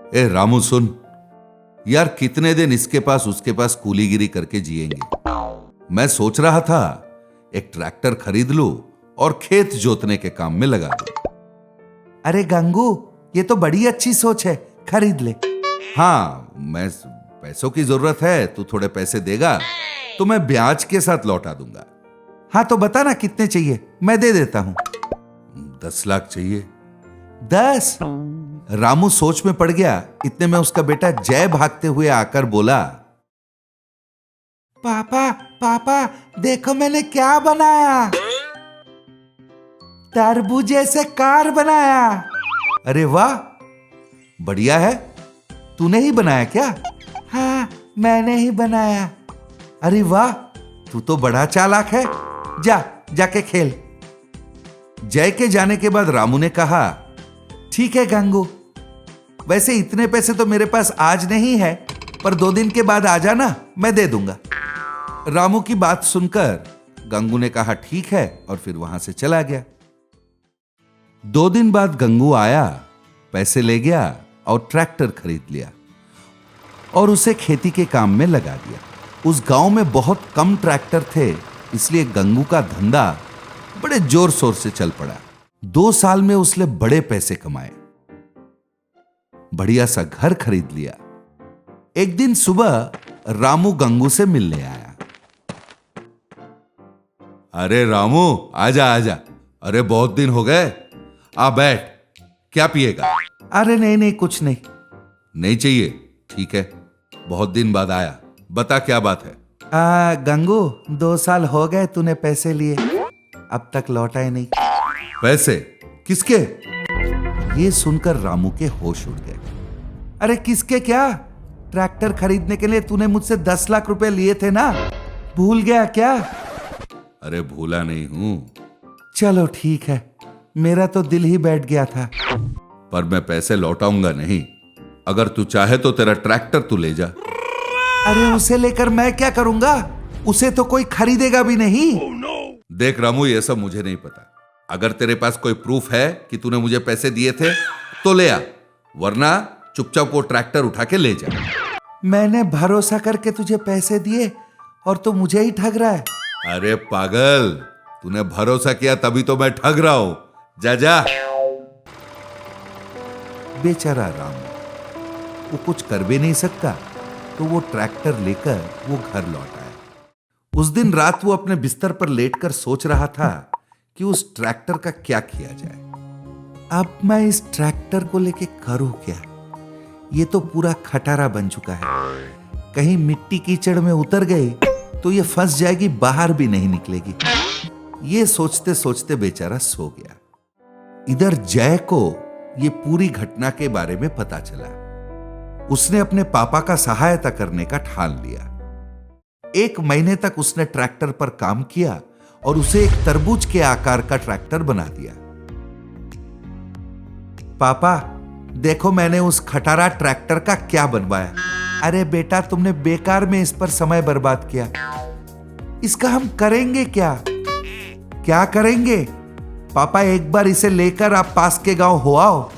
ए रामू सुन, यार कितने दिन इसके पास उसके पास कूलीगिरी करके जिएंगे। मैं सोच रहा था एक ट्रैक्टर खरीद लूं और खेत जोतने के काम में लगा दूं। अरे गंगू, ये तो बड़ी अच्छी सोच है, खरीद ले। हाँ, मैं पैसों की जरूरत है, तू थोड़े पैसे देगा तो मैं ब्याज के साथ लौटा दूंगा। हाँ तो बता ना कितने चाहिए, मैं दे देता हूं। 10 लाख चाहिए। 10? रामू सोच में पड़ गया। इतने में उसका बेटा जय भागते हुए आकर बोला, पापा पापा, देखो मैंने क्या बनाया, तरबूजे से कार बनाया। अरे वाह, बढ़िया है। तूने ही बनाया क्या? हाँ, मैंने ही बनाया। अरे वाह, तू तो बड़ा चालाक है। जाके खेल। जय के जाने के बाद रामू ने कहा, ठीक है गंगू, वैसे इतने पैसे तो मेरे पास आज नहीं है, पर 2 दिन के बाद आ जाना, मैं दे दूंगा। रामू की बात सुनकर गंगू ने कहा ठीक है, और फिर वहां से चला गया। 2 दिन बाद गंगू आया, पैसे ले गया और ट्रैक्टर खरीद लिया और उसे खेती के काम में लगा दिया। उस गांव में बहुत कम ट्रैक्टर थे, इसलिए गंगू का धंधा बड़े जोर शोर से चल पड़ा। 2 साल में उसने बड़े पैसे कमाए, बढ़िया सा घर खरीद लिया। एक दिन सुबह रामू गंगू से मिलने आया। अरे रामू, आजा आजा। अरे बहुत दिन हो गए, आ बैठ। क्या पिएगा? अरे नहीं, कुछ नहीं। नहीं चाहिए? ठीक है, बहुत दिन बाद आया, बता क्या बात है। गंगू, 2 साल हो गए तूने पैसे लिए, अब तक लौटाए नहीं। पैसे? किसके? ये सुनकर रामू के होश उड़ गए। अरे किसके क्या, ट्रैक्टर खरीदने के लिए तूने मुझसे 10 लाख रुपए लिए थे ना, भूल गया क्या? अरे भूला नहीं हूं। चलो ठीक है, मेरा तो दिल ही बैठ गया था। पर मैं पैसे लौटाऊंगा नहीं। अगर तू चाहे तो तेरा ट्रैक्टर तू ले जा। अरे उसे लेकर मैं क्या करूंगा, उसे तो कोई खरीदेगा भी नहीं। देख रामू, ये सब मुझे नहीं पता। अगर तेरे पास कोई प्रूफ है कि तूने मुझे पैसे दिए थे तो ले आ, वरना चुपचाप वो ट्रैक्टर उठा के ले जा। मैंने भरोसा करके तुझे पैसे दिए और तू मुझे ही ठग रहा है। अरे पागल, तूने भरोसा किया तभी तो मैं ठग रहा हूं। जा। बेचारा रामू, वो कुछ कर भी नहीं सकता, तो वो ट्रैक्टर लेकर वो घर लौट आया। उस दिन रात वो अपने बिस्तर पर लेटकर सोच रहा था कि उस ट्रैक्टर का क्या किया जाए। अब मैं इस ट्रैक्टर को लेके करूं क्या? ये तो पूरा खटारा बन चुका है, कहीं मिट्टी कीचड़ में उतर गई तो ये फंस जाएगी, बाहर भी नहीं निकलेगी। ये सोचते सोचते बेचारा सो गया। इधर जय को ये पूरी घटना के बारे में पता चला। उसने अपने पापा का सहायता करने का ठान लिया। 1 महीने तक उसने ट्रैक्टर पर काम किया और उसे एक तरबूज के आकार का ट्रैक्टर बना दिया। पापा देखो, मैंने उस खटारा ट्रैक्टर का क्या बनवाया। अरे बेटा, तुमने बेकार में इस पर समय बर्बाद किया, इसका हम करेंगे क्या करेंगे? पापा एक बार इसे लेकर आप पास के गांव हो आओ।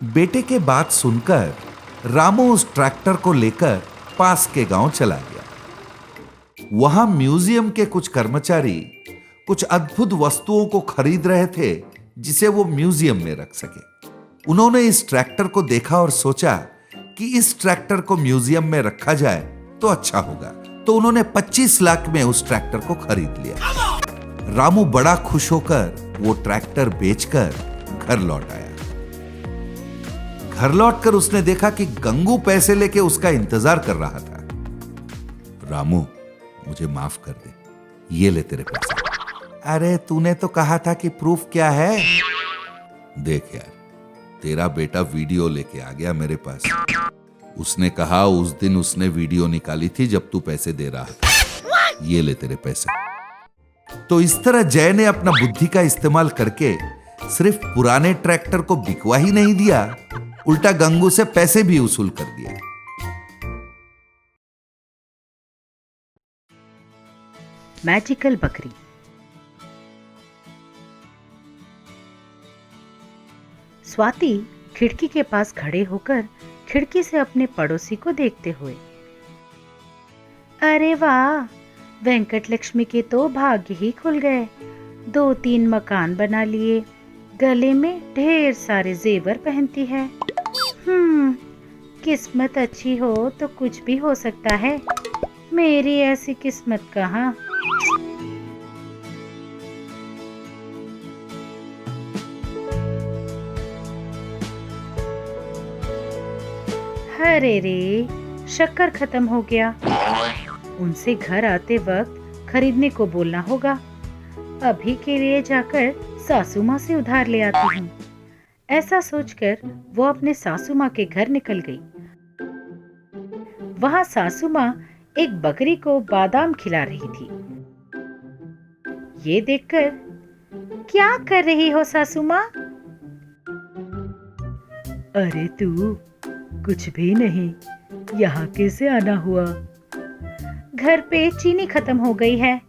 बेटे के बात सुनकर रामू उस ट्रैक्टर को लेकर पास के गांव चला गया। वहां म्यूजियम के कुछ कर्मचारी कुछ अद्भुत वस्तुओं को खरीद रहे थे जिसे वो म्यूजियम में रख सके। उन्होंने इस ट्रैक्टर को देखा और सोचा कि इस ट्रैक्टर को म्यूजियम में रखा जाए तो अच्छा होगा, तो उन्होंने 25 लाख में उस ट्रैक्टर को खरीद लिया। रामू बड़ा खुश होकर वो ट्रैक्टर बेचकर घर लौट आया। घर लौटकर उसने देखा कि गंगू पैसे लेके उसका इंतजार कर रहा था। रामू, मुझे माफ कर दे, ये ले तेरे पैसे। अरे तूने तो कहा था कि प्रूफ क्या है? देख यार, तेरा बेटा वीडियो लेके आ गया मेरे पास। उसने कहा उस दिन उसने वीडियो निकाली थी जब तू पैसे दे रहा था। ये ले तेरे पैसे। तो इस तरह जय ने अपना बुद्धि का इस्तेमाल करके सिर्फ पुराने ट्रैक्टर को बिकवा ही नहीं दिया, उल्टा गंगू से पैसे भी वसूल कर दिया। मैजिकल बकरी। स्वाति खिड़की के पास खड़े होकर खिड़की से अपने पड़ोसी को देखते हुए। अरे वाह, वेंकट लक्ष्मी के तो भाग्य ही खुल गए। 2-3 मकान बना लिए, गले में ढेर सारे जेवर पहनती है। किस्मत अच्छी हो तो कुछ भी हो सकता है। मेरी ऐसी किस्मत कहाँ। अरे रे, शक्कर खत्म हो गया। उनसे घर आते वक्त खरीदने को बोलना होगा। अभी के लिए जाकर सासू माँ से उधार ले आती हूँ। ऐसा सोचकर वो अपने सासू माँ के घर निकल गई। वहाँ सासू माँ एक बकरी को बादाम खिला रही थी। ये देखकर, क्या कर रही हो सासू माँ? अरे तू, कुछ भी नहीं। यहाँ कैसे आना हुआ? घर पे चीनी खत्म हो गई है।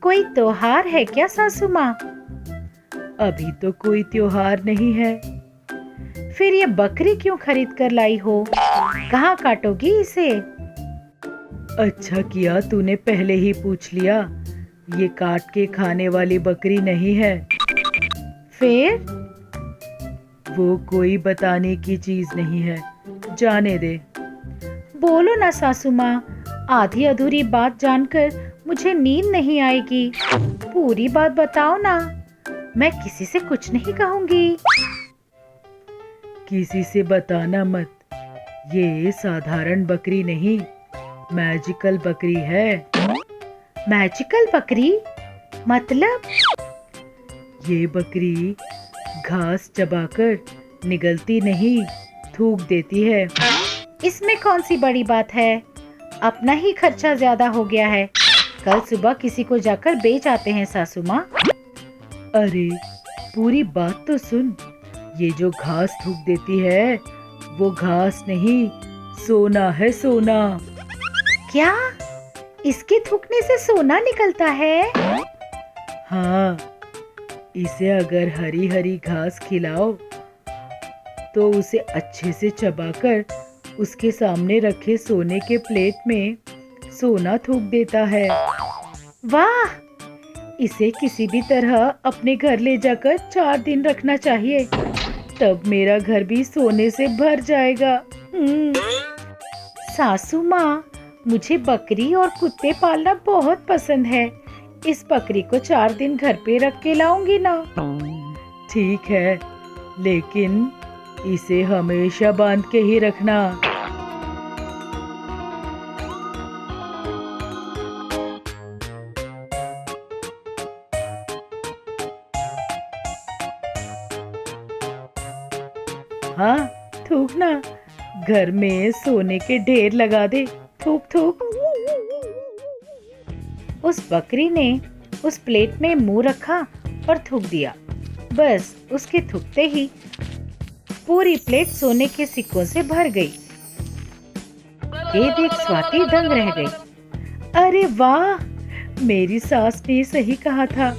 कोई त्योहार है क्या सासू माँ? अभी तो कोई त्योहार नहीं है। फिर ये बकरी क्यों खरीद कर लाई हो? कहाँ काटोगी इसे? अच्छा किया तूने पहले ही पूछ लिया। ये काट के खाने वाली बकरी नहीं है। फिर? वो कोई बताने की चीज नहीं है, जाने दे। बोलो ना सासू माँ, आधी अधूरी बात जानकर मुझे नींद नहीं आएगी। पूरी बात बताओ ना, मैं किसी से कुछ नहीं कहूंगी। किसी से बताना मत। ये साधारण बकरी नहीं, मैजिकल बकरी है। मैजिकल बकरी? मतलब? ये बकरी घास चबाकर निगलती नहीं, थूक देती है। इसमें कौन सी बड़ी बात है? अपना ही खर्चा ज्यादा हो गया है। कल सुबह किसी को जाकर बेच आते हैं सासू माँ। अरे पूरी बात तो सुन। ये जो घास थूक देती है वो घास नहीं, सोना है, सोना। क्या? इसके थूकने से सोना निकलता है? हाँ, इसे अगर हरी हरी घास खिलाओ तो उसे अच्छे से चबाकर उसके सामने रखे सोने के प्लेट में सोना थूक देता है। वाह! इसे किसी भी तरह अपने घर ले जाकर 4 दिन रखना चाहिए, तब मेरा घर भी सोने से भर जाएगा। सासू माँ, मुझे बकरी और कुत्ते पालना बहुत पसंद है। इस बकरी को 4 दिन घर पे रख के लाऊंगी ना। ठीक है, लेकिन इसे हमेशा बांध के ही रखना। हाँ, थूक ना। घर में सोने के ढेर लगा दे। थूक थूक। उस बकरी ने उस प्लेट में मुंह रखा और थूक दिया। बस उसके थूकते ही पूरी प्लेट सोने के सिक्कों से भर गई। ये देख स्वाति दंग रह गई। अरे वाह! मेरी सास ने सही कहा था,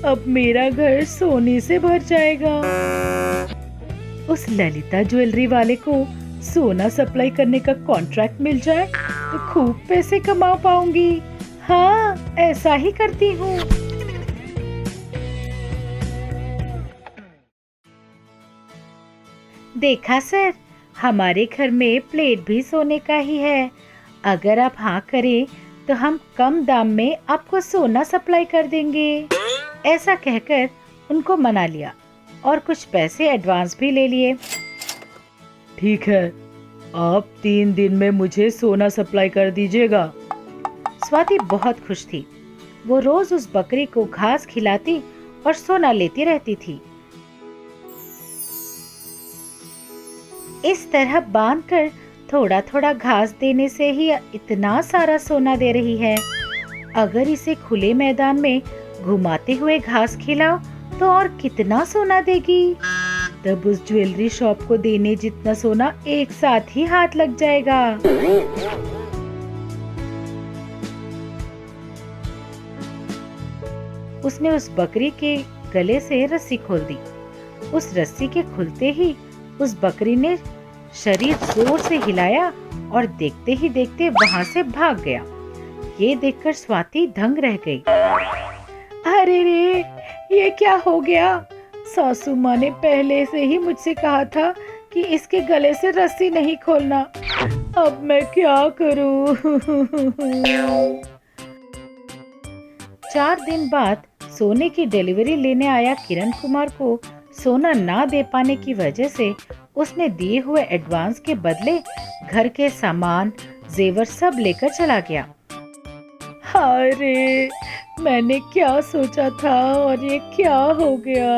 अब मेरा घर सोने से भर जाएगा। उस ललिता ज्वेलरी वाले को सोना सप्लाई करने का कॉन्ट्रैक्ट मिल जाए तो खूब पैसे कमा पाऊंगी। हाँ, ऐसा ही करती हूँ। देखा सर, हमारे घर में प्लेट भी सोने का ही है। अगर आप हाँ करें तो हम कम दाम में आपको सोना सप्लाई कर देंगे। ऐसा कहकर उनको मना लिया और कुछ पैसे एडवांस भी ले लिए। ठीक है, आप 3 दिन में मुझे सोना सप्लाई कर दीजिएगा। स्वाति बहुत खुश थी। वो रोज उस बकरी को घास खिलाती और सोना लेती रहती थी। इस तरह बांधकर थोड़ा थोड़ा घास देने से ही इतना सारा सोना दे रही है। अगर इसे खुले मैदान में घुमाते हुए घास खिलाओ तो और कितना सोना देगी। तब उस ज्वेलरी शॉप को देने जितना सोना एक साथ ही हाथ लग जाएगा। उसने उस बकरी के गले से रस्सी खोल दी। उस रस्सी के खुलते ही उस बकरी ने शरीर जोर से हिलाया और देखते ही देखते वहां से भाग गया। ये देखकर स्वाति दंग रह गई। अरे रे, ये क्या हो गया? सासू माँ ने पहले से ही मुझसे कहा था कि इसके गले से रस्सी नहीं खोलना। अब मैं क्या करूं? 4 दिन बाद सोने की डिलीवरी लेने आया किरण कुमार को सोना ना दे पाने की वजह से उसने दिए हुए एडवांस के बदले घर के सामान, जेवर सब लेकर चला गया। अरे, मैंने क्या सोचा था और ये क्या हो गया?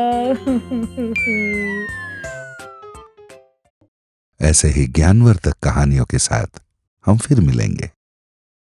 ऐसे ही ज्ञानवर्धक कहानियों के साथ हम फिर मिलेंगे।